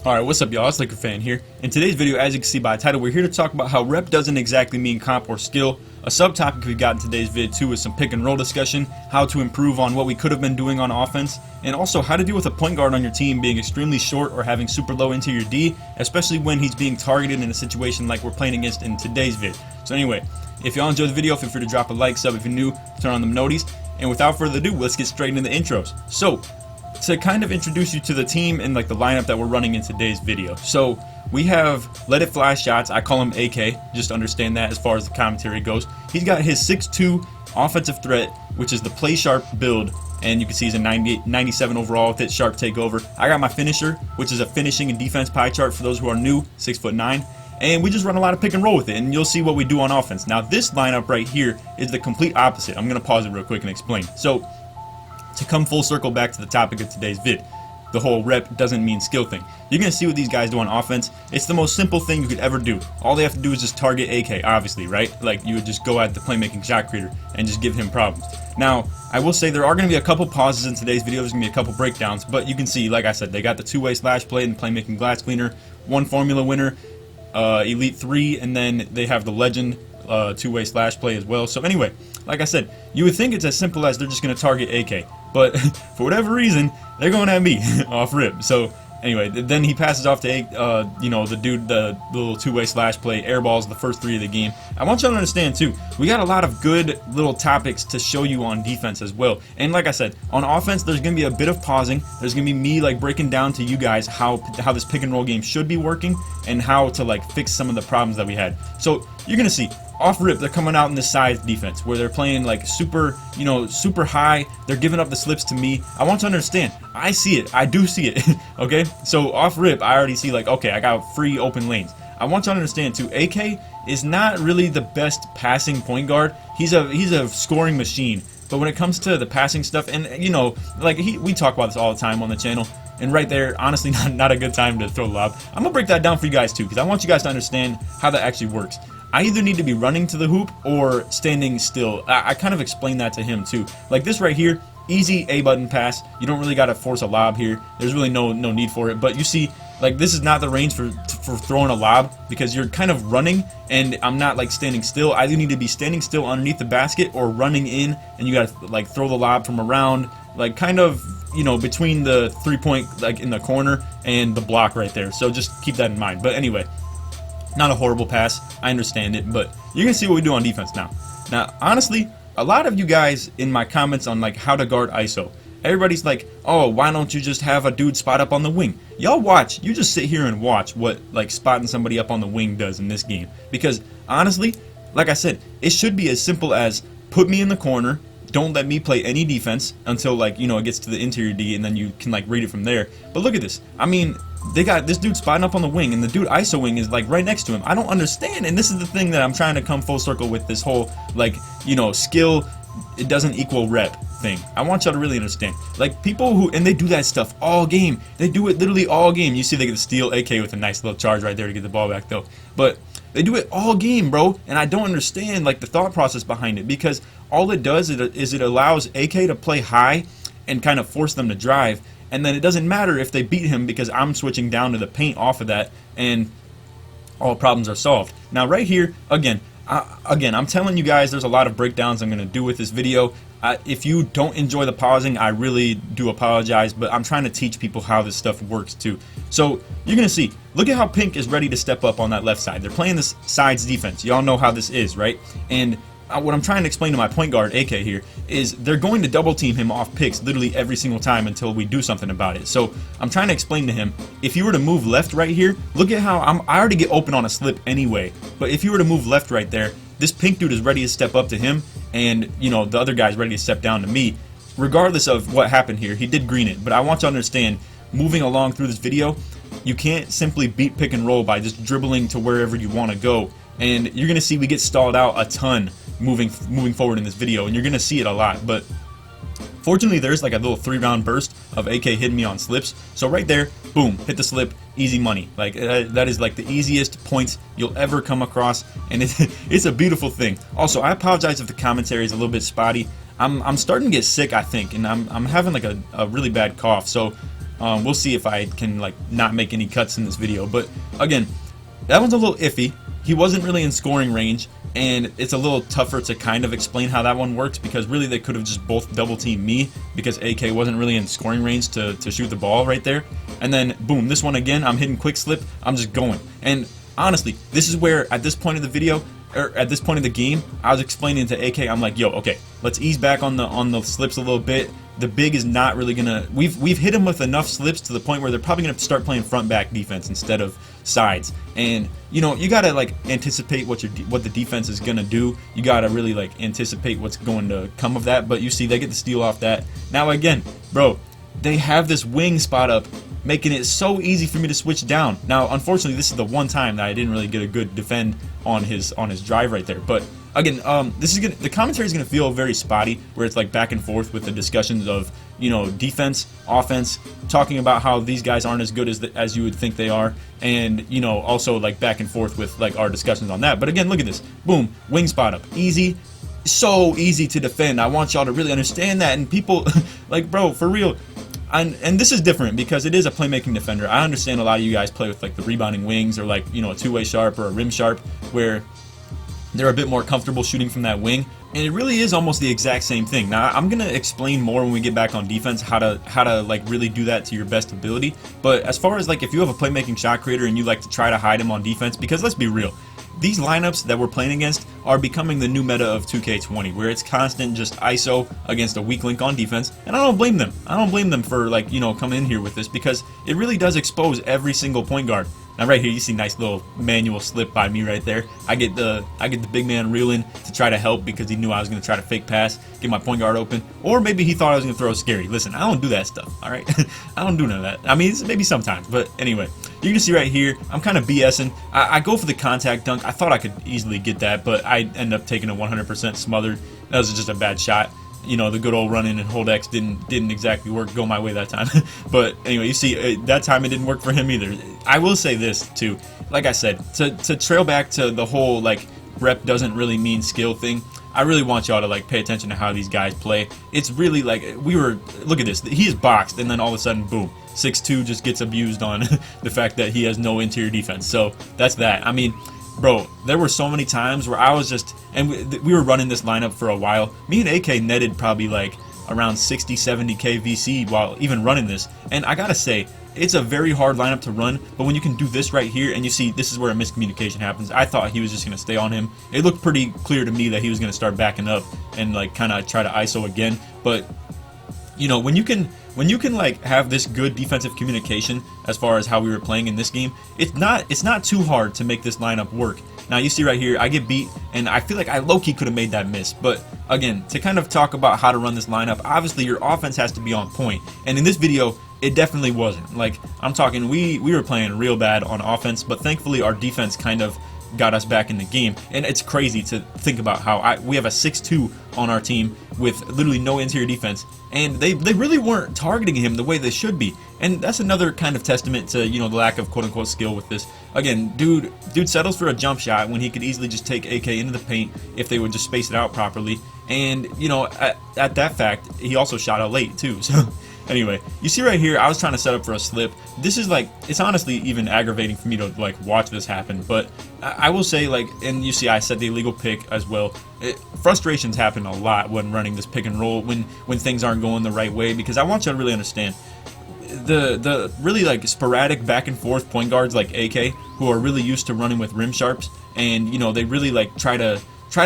Alright, what's up y'all, it's LakerFan here. In today's video, as you can see by the title, we're here to talk about how rep doesn't exactly mean comp or skill. A subtopic we've got in today's vid too is some pick and roll discussion, how to improve on what we could have been doing on offense, and also how to deal with a point guard on your team being extremely short or having super low interior D, especially when he's being targeted in a situation like we're playing against in today's vid. So anyway, if y'all enjoyed the video, feel free to drop a like, sub if you're new, turn on the noties, and without further ado, let's get straight into the intros. So, to kind of introduce you to the team and like the lineup that we're running in today's video. So we have Let It Fly Shots. I call him AK, just understand that as far as the commentary goes. He's got his 6'2 offensive threat, which is the play sharp build, and you can see he's a 97 overall with it, sharp takeover. I got my finisher, which is a finishing and defense pie chart for those who are new, 6'9", and we just run a lot of pick and roll with it, and you'll see what we do on offense. Now this lineup right here is the complete opposite. I'm gonna pause it real quick and explain. So to come full circle back to the topic of today's vid, the whole rep doesn't mean skill thing. You're going to see what these guys do on offense. It's the most simple thing you could ever do. All they have to do is just target AK, obviously, right? Like, you would just go at the playmaking shot creator and just give him problems. Now, I will say there are going to be a couple pauses in today's video. There's going to be a couple breakdowns, but you can see, like I said, they got the two-way slash play and playmaking glass cleaner, one formula winner, Elite 3, and then they have the legend two-way slash play as well. So anyway, like I said, you would think it's as simple as they're just going to target AK, but for whatever reason, they're going at me off rip. So anyway, then he passes off to the dude, the little two-way slash play, airballs the first three of the game. I want y'all to understand too, we got a lot of good little topics to show you on defense as well. And like I said, on offense, there's gonna be a bit of pausing. There's gonna be me like breaking down to you guys how this pick and roll game should be working and how to like fix some of the problems that we had. So you're gonna see off rip, they're coming out in this size defense where they're playing like super high. They're giving up the slips to me. I want to understand. I see it. I do see it. Okay? So off rip, I already see like, okay, I got free open lanes. I want you to understand too, AK is not really the best passing point guard. He's a scoring machine. But when it comes to the passing stuff, and like we talk about this all the time on the channel, and right there, honestly, not a good time to throw the lob. I'm gonna break that down for you guys too, because I want you guys to understand how that actually works. I either need to be running to the hoop or standing still. I kind of explained that to him too. Like this right here, easy A button pass. You don't really got to force a lob here. There's really no need for it. But you see, like this is not the range for throwing a lob because you're kind of running and I'm not like standing still. I either need to be standing still underneath the basket or running in, and you got to like throw the lob from around, like kind of between the 3-point like in the corner and the block right there. So just keep that in mind. But anyway, not a horrible pass, I understand it, but you're gonna see what we do on defense now. Now, honestly, a lot of you guys in my comments on like how to guard ISO, everybody's like, oh, why don't you just have a dude spot up on the wing? Y'all watch, you just sit here and watch what like spotting somebody up on the wing does in this game. Because honestly, like I said, it should be as simple as put me in the corner, don't let me play any defense until like it gets to the interior D, and then you can like read it from there. But look at this. I mean, they got this dude spotting up on the wing, and the dude ISO wing is like right next to him. I don't understand, and this is the thing that I'm trying to come full circle with this whole like skill, it doesn't equal rep thing. I want y'all to really understand. Like people who, and they do that stuff all game. They do it literally all game. You see they get the steal AK with a nice little charge right there to get the ball back though. But they do it all game, bro, and I don't understand like the thought process behind it, because all it does is it allows AK to play high and kind of force them to drive, and then it doesn't matter if they beat him because I'm switching down to the paint off of that, and all problems are solved. Now right here, again, I'm telling you guys there's a lot of breakdowns I'm going to do with this video. If you don't enjoy the pausing, I really do apologize, but I'm trying to teach people how this stuff works too. So you're going to see, look at how Pink is ready to step up on that left side. They're playing this sides defense. Y'all know how this is, right? And what I'm trying to explain to my point guard, AK here, is they're going to double team him off picks literally every single time until we do something about it. So I'm trying to explain to him, if you were to move left right here, look at how I already get open on a slip anyway, but if you were to move left right there, this Pink dude is ready to step up to him, and the other guy's ready to step down to me. Regardless of what happened here, he did green it, but I want you to understand, moving along through this video, you can't simply beat pick and roll by just dribbling to wherever you want to go. And you're gonna see we get stalled out a ton moving forward in this video, and you're gonna see it a lot. But fortunately, there's like a little 3-round burst of AK hitting me on slips. So right there, boom, hit the slip, easy money. Like that is like the easiest points you'll ever come across, and it's a beautiful thing. Also, I apologize if the commentary is a little bit spotty. I'm starting to get sick, I think, and I'm having like a really bad cough. So We'll see if I can like not make any cuts in this video. But again, that one's a little iffy. He wasn't really in scoring range, and it's a little tougher to kind of explain how that one works, because really they could have just both double teamed me, because AK wasn't really in scoring range to shoot the ball right there. And then boom, this one again, I'm hitting quick slip, I'm just going. And honestly, this is where at this point of the video, or at this point of the game, I was explaining to AK, I'm like, yo, okay, let's ease back on the slips a little bit. The big is not really gonna. We've hit him with enough slips to the point where they're probably gonna start playing front back defense instead of sides. And you know, you gotta like anticipate what the defense is gonna do. You gotta really like anticipate what's going to come of that. But you see, they get the steal off that. Now again, bro, they have this wing spot up, making it so easy for me to switch down. Now, unfortunately, this is the one time that I didn't really get a good defend on his drive right there. But again, the commentary is gonna feel very spotty, where it's like back and forth with the discussions of, you know, defense, offense, talking about how these guys aren't as good as you would think they are, and you know, also like back and forth with like our discussions on that. But again, look at this, boom, wing spot up, easy. So easy to defend. I want y'all to really understand that. And people like, bro, for real. And this is different because it is a playmaking defender. I understand a lot of you guys play with like the rebounding wings, or like, you know, a two-way sharp or a rim sharp, where they're a bit more comfortable shooting from that wing, and it really is almost the exact same thing. Now I'm gonna explain more when we get back on defense how to like really do that to your best ability. But as far as like if you have a playmaking shot creator and you like to try to hide him on defense, because let's be real, these lineups that we're playing against are becoming the new meta of 2K20, where it's constant just ISO against a weak link on defense, and I don't blame them. I don't blame them for, like, you know, coming in here with this, because it really does expose every single point guard. Now right here you see nice little manual slip by me right there. I get the big man reeling to try to help because he knew I was going to try to fake pass, get my point guard open, or maybe he thought I was going to throw scary. Listen, I don't do that stuff, alright? I don't do none of that. I mean, maybe sometimes, but anyway. You can see right here, I'm kind of BSing. I go for the contact dunk. I thought I could easily get that, but I end up taking a 100% smothered. That was just a bad shot. You know, the good old run in and hold X didn't exactly go my way that time. But anyway, you see, that time it didn't work for him either. I will say this too, like I said, to trail back to the whole like rep doesn't really mean skill thing. I really want y'all to like pay attention to how these guys play. It's really like look at this. He is boxed, and then all of a sudden, boom, 6'2" just gets abused on the fact that he has no interior defense. So that's that. I mean, bro, there were so many times where I was just, and we were running this lineup for a while. Me and AK netted probably like around 60, 70k VC while even running this. And I gotta say, it's a very hard lineup to run, but when you can do this right here, and you see this is where a miscommunication happens. I thought he was just gonna stay on him. It looked pretty clear to me that he was gonna start backing up and like kind of try to ISO again. But you know, when you can like have this good defensive communication as far as how we were playing in this game, it's not too hard to make this lineup work. Now you see right here, I get beat, and I feel like I low-key could have made that miss. But again, to kind of talk about how to run this lineup, obviously your offense has to be on point, and in this video, it definitely wasn't. Like, I'm talking, we were playing real bad on offense, but thankfully our defense kind of got us back in the game. And it's crazy to think about how we have a 6'2" on our team with literally no interior defense, and they really weren't targeting him the way they should be. And that's another kind of testament to, you know, the lack of quote-unquote skill with this. Again, dude settles for a jump shot when he could easily just take AK into the paint if they would just space it out properly. And you know, at that fact, he also shot out late too. So anyway, you see right here, I was trying to set up for a slip. This is like, it's honestly even aggravating for me to like watch this happen. But I will say, like, and you see I said the illegal pick as well. Frustrations happen a lot when running this pick and roll, when things aren't going the right way, because I want you to really understand the really like sporadic back and forth point guards like AK, who are really used to running with rim sharps, and you know, they really like try to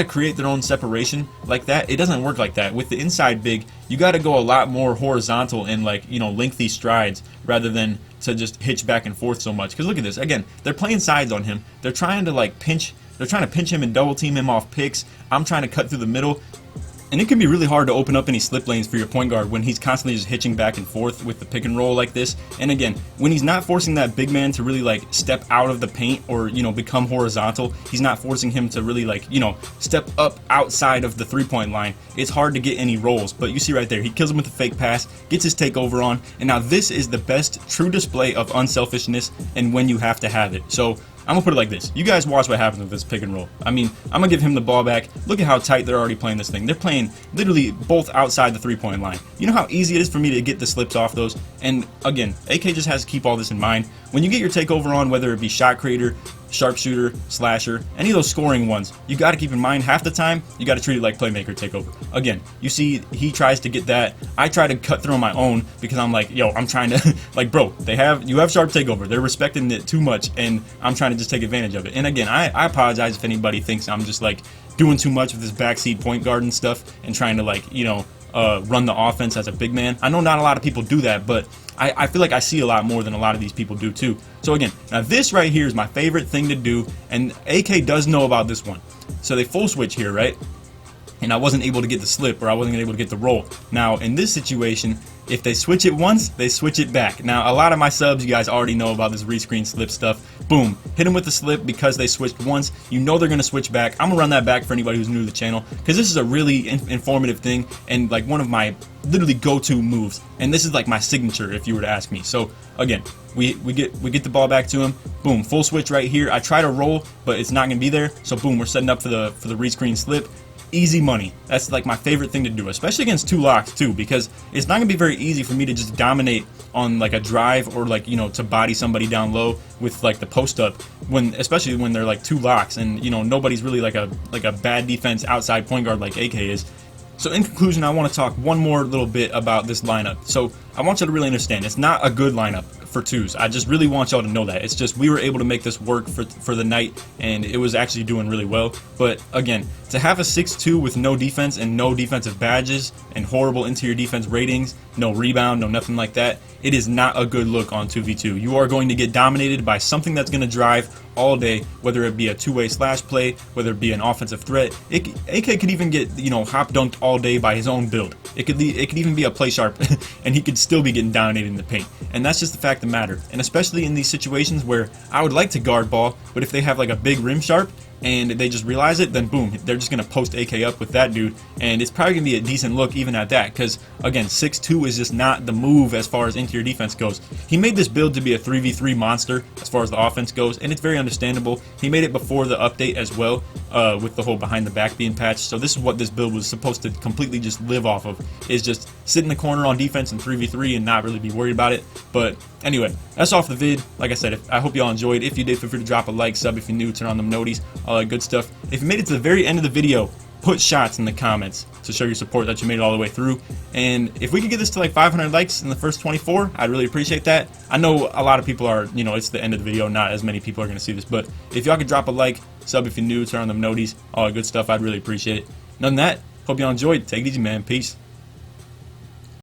create their own separation like that. It doesn't work like that. With the inside big, you got to go a lot more horizontal and like, you know, lengthy strides rather than to just hitch back and forth so much. Because look at this, again, they're playing sides on him. They're trying to like pinch him and double team him off picks. I'm trying to cut through the middle. And it can be really hard to open up any slip lanes for your point guard when he's constantly just hitching back and forth with the pick and roll like this. And again, when he's not forcing that big man to really like step out of the paint or, you know, become horizontal, he's not forcing him to really like, you know, step up outside of the three-point line. It's hard to get any rolls. But you see right there, he kills him with a fake pass, gets his takeover on, and now this is the best true display of unselfishness and when you have to have it. So I'm gonna put it like this. You guys watch what happens with this pick and roll. I mean, I'm gonna give him the ball back. Look at how tight they're already playing this thing. They're playing literally both outside the 3-point line. You know how easy it is for me to get the slips off those? And again, AK just has to keep all this in mind. When you get your takeover on, whether it be shot creator, sharpshooter, slasher, any of those scoring ones, you got to keep in mind half the time you got to treat it like playmaker takeover. Again, you see he tries to get that. I try to cut through on my own because I'm like, yo, I'm trying to like, bro, you have sharp takeover. They're respecting it too much, and I'm trying to just take advantage of it. And again, I apologize if anybody thinks I'm just like doing too much with this backseat point guard and stuff and trying to like, you know, run the offense as a big man. I know not a lot of people do that, but I feel like I see a lot more than a lot of these people do too. So again, now this right here is my favorite thing to do, and AK does know about this one. So they full switch here, right? And I wasn't able to get the slip, or I wasn't able to get the roll. Now in this situation, if they switch it once, they switch it back. Now a lot of my subs, you guys already know about this rescreen slip stuff. Boom, hit them with the slip because they switched once. You know they're gonna switch back. I'm gonna run that back for anybody who's new to the channel because this is a really informative thing and like one of my literally go-to moves. And this is like my signature if you were to ask me. So again, we get the ball back to him. Boom, full switch right here. I try to roll, but it's not gonna be there. So boom, we're setting up for the rescreen slip. Easy money. That's like my favorite thing to do, especially against two locks too, because it's not gonna be very easy for me to just dominate on like a drive or like, you know, to body somebody down low with like the post up especially when they're like two locks and, you know, nobody's really like a bad defense outside point guard like AK is. So in conclusion, I want to talk one more little bit about this lineup. So I want you to really understand, it's not a good lineup for twos. I just really want y'all to know that. It's just we were able to make this work for the night, and it was actually doing really well. But again, to have a 6-2 with no defense and no defensive badges and horrible interior defense ratings, no rebound, no nothing like that, it is not a good look on 2v2. You are going to get dominated by something that's going to drive all day, whether it be a two-way slash play, whether it be an offensive threat. AK could even get, you know, hop dunked all day by his own build. It could even be a play sharp and he could still be getting dominated in the paint. And that's just the fact of the matter. And especially in these situations where I would like to guard ball, but if they have like a big rim sharp and they just realize it, then boom, they're just going to post AK up with that dude, and it's probably going to be a decent look even at that, because again, 6'2 is just not the move as far as interior defense goes. He made this build to be a 3v3 monster as far as the offense goes, and it's very understandable. He made it before the update as well, with the whole behind the back being patched, so this is what this build was supposed to completely just live off of, is just sit in the corner on defense in 3v3 and not really be worried about it. But anyway, that's all for the vid. Like I said, I hope y'all enjoyed. If you did, feel free to drop a like, sub if you're new, turn on them noties, all that good stuff. If you made it to the very end of the video, put shots in the comments to show your support that you made it all the way through. And if we could get this to like 500 likes in the first 24, I'd really appreciate that. I know a lot of people are, you know, it's the end of the video, not as many people are going to see this, but if y'all could drop a like, sub if you're new, turn on them noties, all that good stuff, I'd really appreciate it. And other than that, hope y'all enjoyed. Take it easy, man. Peace.